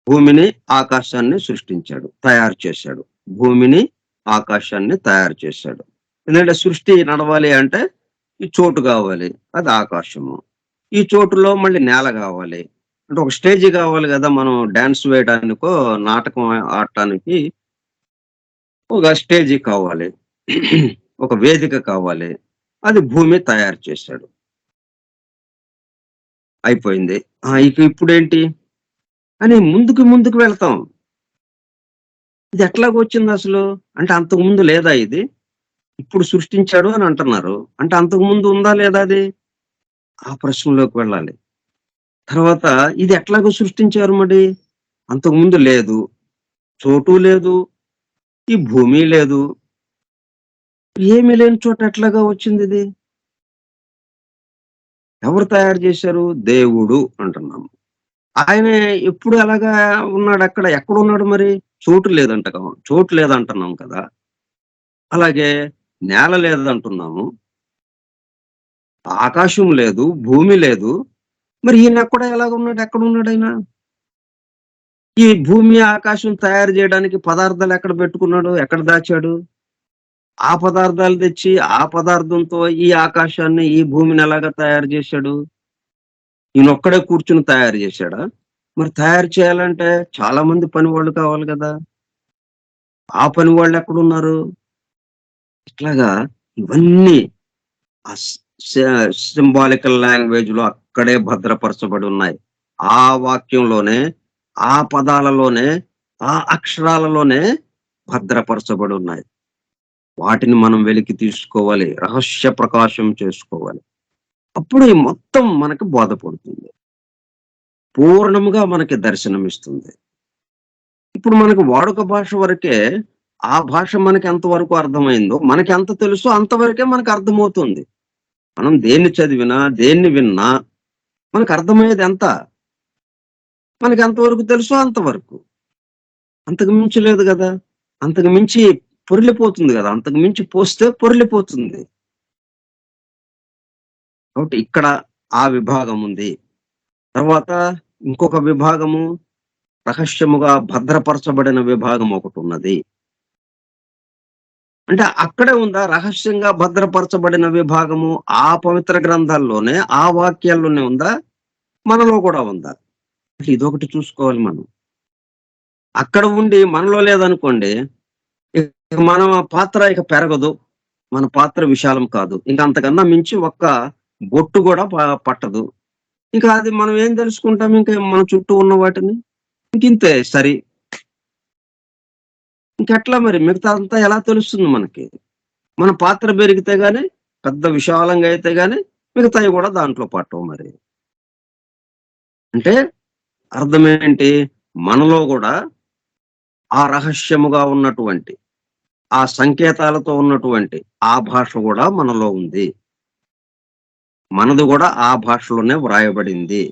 భూమిని, ఆకాశాన్ని సృష్టించాడు. తయారు చేశాడు. భూమిని, ఆకాశాన్ని తయారు చేశాడు. ఎందుకంటే సృష్టి నడవాలి అంటే ఈ చోటు గావాలి. అది ఆకాశము. ఈ చోటులో మళ్ళీ నేల గావాలి. అంటే ఒక స్టేజ్ గావాలి గదా! మనం డాన్స్ వేయడానికో, నాటకం ఆడటానికి ఒక స్టేజి కావాలి. ఒక వేదిక కావాలి. అది భూమి తయారు చేశాడు. అయిపోయింది. ఇక ఇప్పుడేంటి అని ముందుకు వెళ్తాం. ఇది ఎట్లాగొచ్చిందసలు? అంటే అంతకుముందు లేదా ఇది? ఇప్పుడు సృష్టించాడు అని అంటున్నారు. అంటే అంతకుముందు ఉందా లేదా అది? ఆ ప్రశ్నలోకి వెళ్ళాలి. తర్వాత ఇది ఎట్లాగో సృష్టించారు మరి? అంతకుముందు లేదు. చోటు లేదు. ఈ భూమి లేదు. ఏమీ లేని చోట ఎట్లాగా వచ్చిందిది? ఎవరు తయారు చేశారు? దేవుడు అంటున్నాము. ఆయనే ఎప్పుడు అలాగా ఉన్నాడక్కడ? ఎక్కడున్నాడు మరి? చోటు లేదంటగా, చోటు లేదంటున్నాం కదా! అలాగే నేల లేదంటున్నాము. ఆకాశం లేదు, భూమి లేదు. మరి ఈయనెక్కడ ఎలాగున్నాడు? ఎక్కడున్నాడాయన? ఈ భూమి, ఆకాశం తయారు జేయడానికి పదార్థాలు ఎక్కడ పెట్టుకున్నాడు? ఎక్కడ దాచాడు? ఆ పదార్థాలు తెచ్చి, ఆ పదార్థంతో ఈ ఆకాశాన్ని, ఈ భూమిని ఎలాగా తయారు జేశాడు? ఈయనొక్కడే కూర్చొని తయారు జేశాడా? మరి తయారు చేయాలంటే చాలా మంది పనివాళ్ళు కావాలి గదా! ఆ పనివాళ్ళెక్కడున్నారు? ఇట్లాగా ఇవన్నీ ఆ సింబాలికల్ లాంగ్వేజ్‌లో అక్కడే భద్రపరచబడి ఉన్నాయి. ఆ వాక్యంలోనే, ఆ పదాలలోనే, ఆ అక్షరాలలోనే భద్రపరచబడి ఉన్నాయి. వాటిని మనం వెలికి తీసుకోవాలి. రహస్య ప్రకాశం చేసుకోవాలి. అప్పుడు ఈ మొత్తం మనకు బోధపడుతుంది. పూర్ణముగా మనకి దర్శనమిస్తుంది. ఇప్పుడు మనకు వాడుక భాష వరకే, ఆ భాష మనకి ఎంతవరకు అర్థమైందో, మనకి ఎంత తెలుసో అంతవరకే మనకు అర్థమవుతుంది. మనం దేన్ని చదివినా, దేన్ని విన్నా మనకు అర్థమయ్యేది ఎంత? మనకి ఎంతవరకు తెలుసో అంతవరకు. అంతకు మించి లేదు గదా! అంతకు మించి పొర్లిపోతుంది గదా! అంతకు మించి పోస్తే పొర్లిపోతుంది. కాబట్టి ఇక్కడ ఆ విభాగం ఉంది. తర్వాత ఇంకొక విభాగము రహస్యముగా భద్రపరచబడిన విభాగం ఒకటున్నది. అంటే అక్కడే ఉందా రహస్యంగా భద్రపరచబడిన విభాగము ఆ పవిత్ర గ్రంథాల్లోనే, ఆ వాక్యాల్లోనే ఉందా? మనలో కూడా ఉందా? ఇదొకటి చూసుకోవాలి మనం. అక్కడ ఉండి మనలో లేదనుకోండి, ఇక మన పాత్ర ఇక పెరగదు. మన పాత్ర విశాలం కాదు. ఇంక అంతకన్నా మించి ఒక్క బొట్టు గూడా పట్టదు. ఇంకా అది మనం ఏం తెలుసుకుంటాం ఇంక మన చుట్టూ ఉన్న వాటిని? ఇంకింతే సరి. ఇంకెట్లా మరి మిగతాదంతా ఎలా తెలుస్తుంది మనకి? మన పాత్ర పెరిగితే గాని, పెద్ద విశాలంగా అయితే గాని, మిగతాయి గూడా దాంట్లో పట్టవు మరి. అంటే అర్థమేంటి? మనలో గూడా ఆ రహస్యముగా ఉన్నటువంటి, ఆ సంకేతాలతో ఉన్నటువంటి ఆ భాష గూడా మనలో ఉంది. మనది గూడా ఆ భాషలోనే వ్రాయబడింది.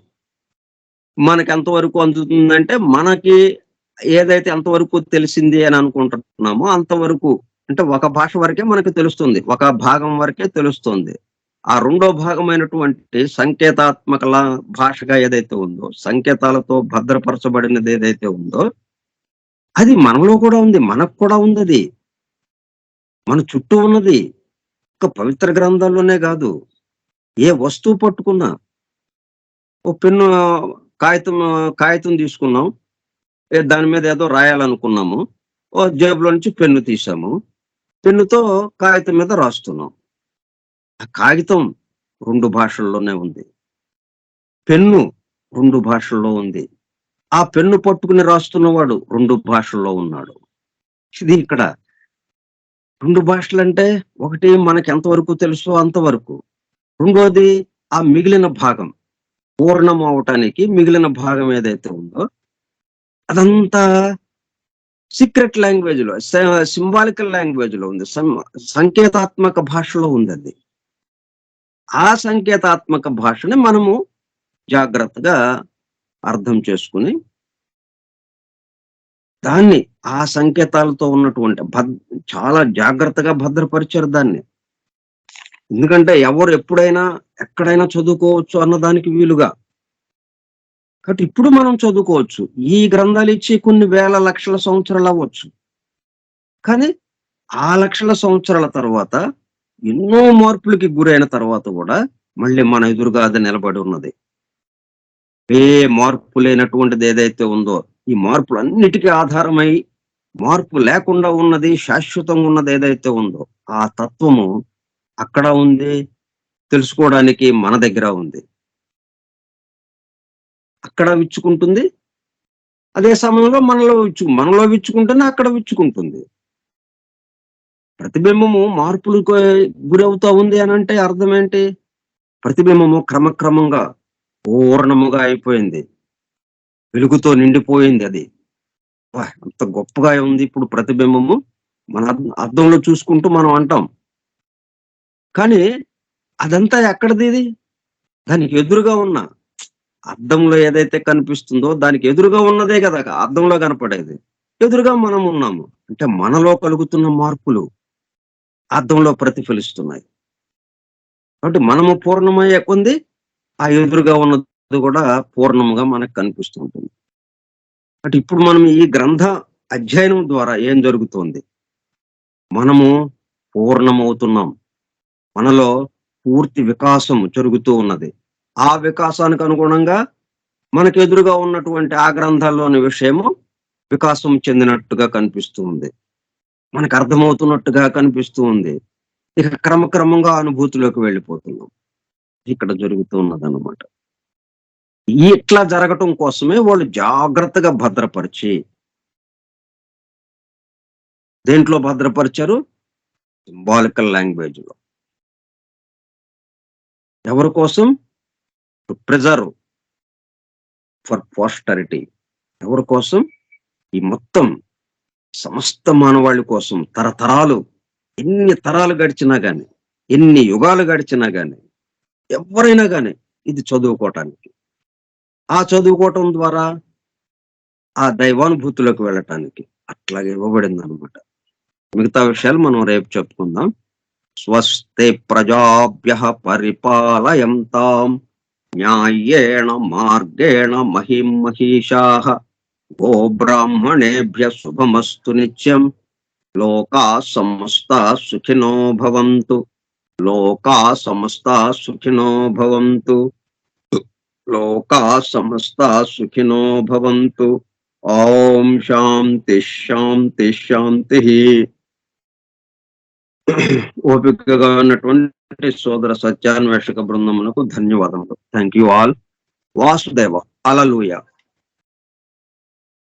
మనకెంత వరకు అందుతుందంటే, మనకి ఏదైతే ఎంతవరకు తెలిసింది అని అనుకుంటున్నామో అంతవరకు. అంటే ఒక భాష వరకే మనకు తెలుస్తుంది. ఒక భాగం వరకే తెలుస్తుంది. ఆ రెండో భాగమైనటువంటి సంకేతాత్మక భాషగా ఏదైతే ఉందో, సంకేతాలతో భద్రపరచబడినది ఏదైతే ఉందో, అది మనలో కూడా ఉంది. మనకు కూడా ఉందది. మన చుట్టూ ఉన్నది. ఒక పవిత్ర గ్రంథాల్లోనే గాదు. ఏ వస్తువు పట్టుకున్నా, ఓ పెన్ను కాగితం కాగితం తీసుకున్నాం. దాని మీద ఏదో రాయాలనుకున్నాము. ఓ జేబులో నుంచి పెన్ను తీశాము. పెన్నుతో కాగితం మీద రాస్తున్నాం. ఆ కాగితం 2 భాషల్లోనే ఉంది. పెన్ను 2 భాషల్లో ఉంది. ఆ పెన్ను పట్టుకుని రాస్తున్నవాడు 2 భాషల్లో ఉన్నాడు. ఇది ఇక్కడ 2 భాషలంటే ఒకటి మనకెంత వరకు తెలుసో అంతవరకు. రెండోది ఆ మిగిలిన భాగం. పూర్ణం అవ్వటానికి మిగిలిన భాగం ఏదైతే ఉందో అదంతా సీక్రెట్ లాంగ్వేజ్‌లో సింబాలికల్ లాంగ్వేజ్‌లో ఉంది. సంకేతాత్మక భాషలో ఉందది. ఆ సంకేతాత్మక భాషని మనము జాగ్రత్తగా అర్థం చేసుకొని, దాన్ని ఆ సంకేతాలతో ఉన్నటువంటి చాలా జాగ్రత్తగా భద్రపరిచారు దాన్ని. ఎందుకంటే ఎవరు ఎప్పుడైనా, ఎక్కడైనా చదువుకోవచ్చు అన్నదానికి వీలుగా. కాబట్టి ఇప్పుడు మనం చదువుకోవచ్చు. ఈ గ్రంథాలిచ్చి కొన్ని వేల లక్షల సంవత్సరాలవ్వచ్చు. కానీ ఆ లక్షల సంవత్సరాల తర్వాత ఎన్నో మార్పులకి గురైన తర్వాత గూడా మళ్ళీ మన ఎదురుగా అది నిలబడి ఉన్నది. ఏ మార్పు లేనటువంటిది ఏదైతే ఉందో, ఈ మార్పులన్నిటికీ ఆధారమై మార్పు లేకుండా ఉన్నది, శాశ్వతంగా ఉన్నది ఏదైతే ఉందో, ఆ తత్వము అక్కడ ఉంది. తెలుసుకోవడానికి మన దగ్గర ఉంది. అక్కడ విచ్చుకుంటుంది. అదే సమయంలో మనలో విచ్చుకుంటుంది, అక్కడ విచ్చుకుంటుంది. ప్రతిబింబము మార్పులకు గురవుతా ఉంది అనంటే అర్థమేంటి? ప్రతిబింబము క్రమక్రమంగా పూర్ణముగా అయిపోయింది. వెలుగుతో నిండిపోయిందది. అబ్బా! ఎంత గొప్పగా ఉంది ఇప్పుడు ప్రతిబింబము. మన అద్దంలో చూసుకుంటూ మనం అంటాం. కానీ అదంతా ఎక్కడిదిది? దానికి ఎదురుగా ఉన్న అద్దంలో ఏదైతే కనిపిస్తుందో దానికి ఎదురుగా ఉన్నదే గదా! అద్దంలో కనపడేది. ఎదురుగా మనం ఉన్నాము. అంటే మనలో కలుగుతున్న మార్పులు అద్దంలో ప్రతిఫలిస్తున్నాయి. కాబట్టి మనము పూర్ణమయ్యే కొంది ఆ ఎదురుగా ఉన్నది గూడా పూర్ణముగా మనకు కనిపిస్తూ ఉంటుంది. అంటే ఇప్పుడు మనం ఈ గ్రంథ అధ్యయనం ద్వారా ఏం జరుగుతోంది? మనము పూర్ణమవుతున్నాం. మనలో పూర్తి వికాసం జరుగుతూ ఉన్నది. ఆ వికాసానికి అనుగుణంగా మనకెదురుగా ఉన్నటువంటి ఆ గ్రంథాల్లోని విషయము వికాసం చెందినట్టుగా కనిపిస్తూ ఉంది. మనకు అర్థమవుతున్నట్టుగా కనిపిస్తూ ఉంది. ఇక క్రమక్రమంగా అనుభూతిలోకి వెళ్ళిపోతున్నాం. ఇక్కడ జరుగుతూ ఉన్నదన్నమాట. ఇట్లా జరగటం కోసమే వాళ్ళు జాగ్రత్తగా భద్రపరిచి దేంట్లో భద్రపరిచారు? సింబాలికల్ లాంగ్వేజ్‌లో. ఎవరి కోసం? To preserve for పోస్టరిటీ. ఎవరి కోసం? ఈ మొత్తం సమస్త మానవాళి కోసం తరతరాలు, ఎన్ని తరాలు గడిచినా గాని, ఎన్ని యుగాలు గడిచినా గాని, ఎవరైనా గాని ఇది చదువుకోవటానికి. ఆ చదువుకోవటం ద్వారా ఆ దైవానుభూతిలోకి వెళ్ళటానికి అట్లాగే ఇవ్వబడిందనమాట. మిగతా విషయాలు మనం రేపు చెప్పుకుందాం. స్వస్తి ప్రజాభ్యః పరిపాలయంతాం న్యాయేణ మార్గేణ మహిం మహిషాః గోబ్రాహ్మణేభ్యః శుభమస్తు నిత్యం. లోకా సమస్తా సుఖినో భవంతు. లోకా సమస్తా సుఖినో భవంతు. లోకా సమస్తా సుఖినో భవంతు. ఓం శాంతి శాంతి శాంతి. ఓపికగా ఉన్నటువంటి సోదర సత్యాన్వేషక బృందములకు ధన్యవాదములు. Thank you all. Vasudeva. Hallelujah.